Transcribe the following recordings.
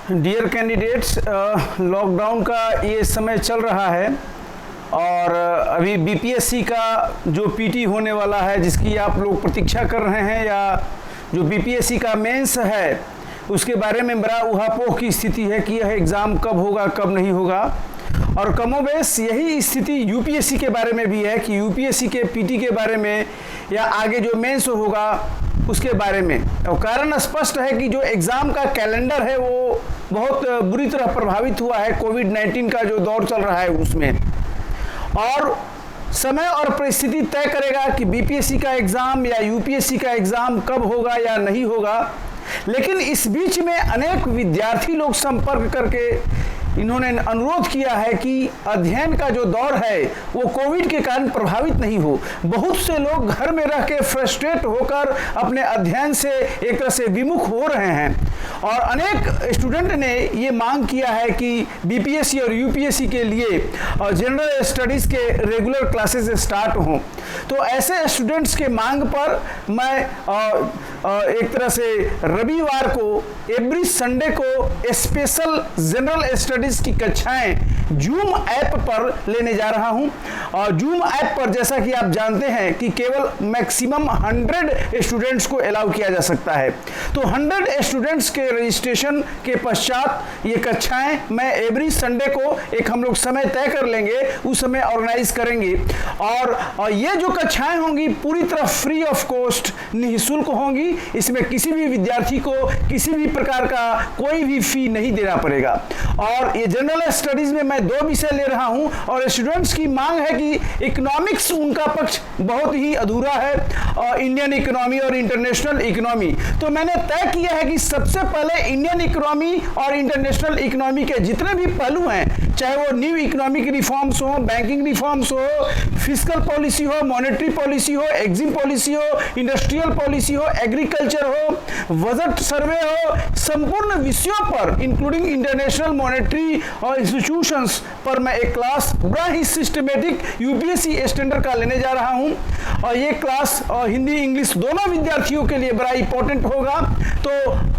Dear candidates, lockdown का ये समय चल रहा है और अभी बीपीएससी का जो पीटी होने वाला है, जिसकी आप लोग प्रतीक्षा कर रहे हैं, या जो बीपीएससी का मेंस है उसके बारे में बड़ा उहापोह की स्थिति है कि यह एग्ज़ाम कब होगा कब नहीं होगा। और कमोबेश यही स्थिति यूपीएससी के बारे में भी है कि यूपीएससी के पीटी के बारे में या आगे जो मेंस होगा उसके बारे में। और कारण स्पष्ट है कि जो एग्ज़ाम का कैलेंडर है वो बहुत बुरी तरह प्रभावित हुआ है कोविड-19 का जो दौर चल रहा है उसमें, और समय और परिस्थिति तय करेगा कि बीपीएससी का एग्ज़ाम या यूपीएससी का एग्ज़ाम कब होगा या नहीं होगा। लेकिन इस बीच में अनेक विद्यार्थी लोग संपर्क करके इन्होंने अनुरोध किया है कि अध्ययन का जो दौर है वो कोविड के कारण प्रभावित नहीं हो। बहुत से लोग घर में रह के फ्रस्ट्रेट होकर अपने अध्ययन से एक तरह से विमुख हो रहे हैं, और अनेक स्टूडेंट ने ये मांग किया है कि बीपीएससी और यूपीएससी के लिए जनरल स्टडीज़ के रेगुलर क्लासेस स्टार्ट हों। तो ऐसे स्टूडेंट्स के मांग पर मैं एक तरह से रविवार को एवरी संडे को स्पेशल जनरल स्टडीज़ की कक्षाएं जूम ऐप पर लेने जा रहा हूं। और जूम ऐप पर जैसा कि आप जानते हैं कि केवल मैक्सिमम 100 स्टूडेंट्स को अलाउ किया जा सकता है। तो 100 स्टूडेंट्स के रजिस्ट्रेशन के पश्चात ये कक्षाएं मैं एवरी संडे को एक हम लोग समय तय कर लेंगे, उस समय ऑर्गेनाइज करेंगे। और ये जो कक्षाएं होंगी पूरी तरह फ्री ऑफ कॉस्ट, निःशुल्क होंगी। इसमें किसी भी विद्यार्थी को किसी भी प्रकार का कोई भी फी नहीं देना पड़ेगा। और ये जनरल स्टडीज में मैं 2 विषय ले रहा हूं, और स्टूडेंट्स की मांग है कि इकोनॉमिक्स उनका पक्ष बहुत ही अधूरा है, और इंडियन इकोनॉमी और इंटरनेशनल इकोनॉमी। तो मैंने तय किया है कि सबसे पहले इंडियन इकोनॉमी और इंटरनेशनल इकोनॉमी के जितने भी पहलू हैं, चाहे वो न्यू इकोनॉमिक रिफॉर्म्स हो, बैंकिंग रिफॉर्म्स हो, फिस्कल पॉलिसी हो, मॉनेटरी पॉलिसी हो, एग्जिम पॉलिसी हो, इंडस्ट्रियल पॉलिसी हो, एग्रीकल्चर हो, बजट सर्वे हो, संपूर्ण विषयों पर इंक्लूडिंग इंटरनेशनल मॉनेटरी और इंस्टीट्यूशंस पर मैं एक क्लास बड़ा ही सिस्टमेटिक यूपीएससी स्टैंडर्ड का लेने जा रहा हूं। और ये क्लास हिंदी इंग्लिश दोनों विद्यार्थियों के लिए बड़ा इंपॉर्टेंट होगा। तो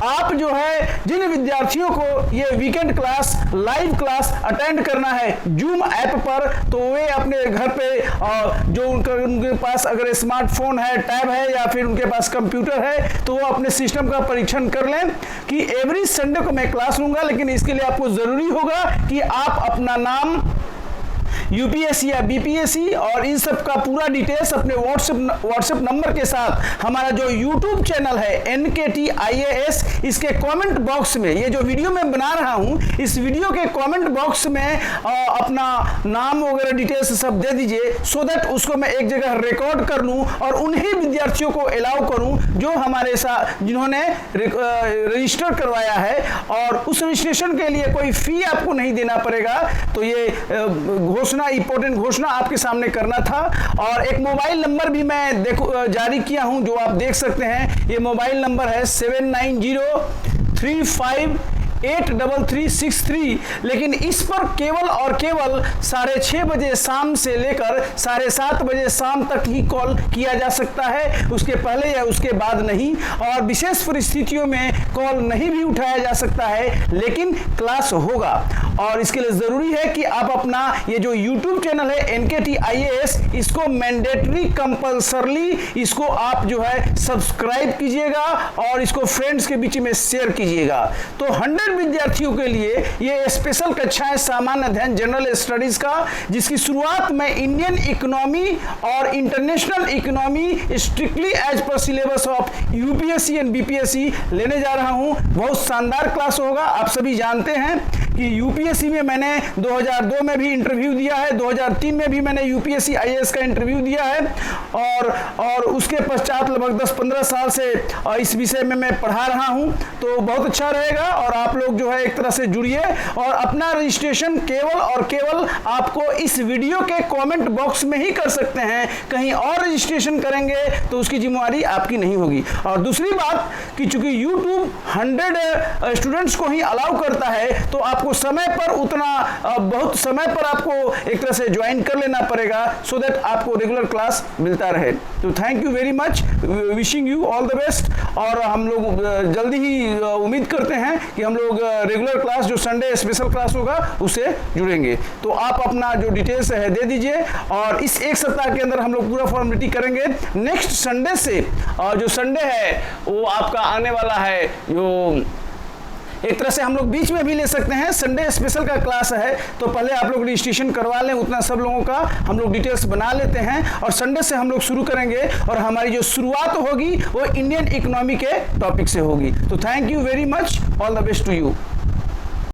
आप जो है जिन विद्यार्थियों को ये weekend class live class attend करना है जूम ऐप पर, तो वे अपने घर पे जो उनके पास अगर स्मार्टफोन है, टैब है, या फिर उनके पास कंप्यूटर है, तो वो अपने सिस्टम का परीक्षण कर लें कि एवरी संडे को मैं क्लास लूंगा। लेकिन इसके लिए आपको जरूरी होगा कि आप अपना नाम यूपीएससी या बीपीएससी और इन सब का पूरा डिटेल्स अपने व्हाट्सएप नंबर के साथ हमारा जो यूट्यूब चैनल है NKTIAS, इसके कमेंट बॉक्स में, ये जो वीडियो मैं बना रहा हूं इस वीडियो के कमेंट बॉक्स में अपना नाम वगैरह डिटेल्स सब दे दीजिए, सो दैट उसको मैं एक जगह रिकॉर्ड कर लूं और उन्हीं विद्यार्थियों को अलाउ करूं जो हमारे साथ जिन्होंने रजिस्टर करवाया है, और उस रजिस्ट्रेशन के लिए कोई फी आपको नहीं देना पड़ेगा। तो ये इंपॉर्टेंट घोषणा आपके सामने करना था। और एक मोबाइल नंबर भी मैं जारी किया हूं जो आप देख सकते हैं। ये मोबाइल नंबर है 7903583363। लेकिन इस पर केवल और केवल 6:30 बजे शाम से लेकर 7:30 बजे शाम तक ही कॉल किया जा सकता है, उसके पहले या उसके बाद नहीं। और विशेष परिस्थितियों में कॉल नहीं भी उठाया जा सकता है, लेकिन क्लास होगा। और इसके लिए जरूरी है कि आप अपना ये जो YouTube चैनल है NKTIAS, इसको मैंडेटरी कंपल्सरली इसको आप जो है सब्सक्राइब कीजिएगा और इसको फ्रेंड्स के बीच में शेयर कीजिएगा। तो 100 विद्यार्थियों के लिए ये स्पेशल कक्षाएं सामान्य अध्ययन जनरल स्टडीज का, जिसकी शुरुआत मैं इंडियन इकोनॉमी और international economy strictly as per syllabus of UPSC and BPSC लेने जा रहा हूं। बहुत शानदार क्लास होगा। आप सभी जानते हैं कि यूपीएससी में मैंने 2002 में भी इंटरव्यू दिया है, 2003 में भी मैंने यूपीएससी आईएएस का इंटरव्यू दिया है, और उसके पश्चात लगभग 10-15 साल से इस विषय में मैं पढ़ा रहा हूं। तो बहुत अच्छा रहेगा, और आप लोग जो है एक तरह से जुड़िए, और अपना रजिस्ट्रेशन केवल और केवल आपको इस वीडियो के कमेंट बॉक्स में ही कर सकते हैं। कहीं और रजिस्ट्रेशन करेंगे तो उसकी जिम्मेवारी आपकी नहीं होगी। और दूसरी बात कि चूंकि यूट्यूब 100 स्टूडेंट्स को ही अलाउ करता है, तो आप आपको समय पर उतना बहुत समय पर आपको एक तरह से ज्वाइन कर लेना पड़ेगा, सो दैट आपको रेगुलर क्लास मिलता रहे। तो thank you very much, wishing you all the best. और हम लोग जल्दी ही उम्मीद करते हैं कि हम लोग रेगुलर क्लास जो संडे स्पेशल क्लास होगा उससे जुड़ेंगे। तो आप अपना जो डिटेल्स है दे दीजिए, और इस एक सप्ताह के अंदर हम लोग पूरा फॉर्मेलिटी करेंगे। नेक्स्ट संडे से जो संडे है वो आपका आने वाला है, जो एक तरह से हम लोग बीच में भी ले सकते हैं, संडे स्पेशल का क्लास है। तो पहले आप लोग रजिस्ट्रेशन करवा लें, उतना सब लोगों का हम लोग डिटेल्स बना लेते हैं, और संडे से हम लोग शुरू करेंगे। और हमारी जो शुरुआत होगी वो इंडियन इकोनॉमी के टॉपिक से होगी। तो thank you very much, all the best to you.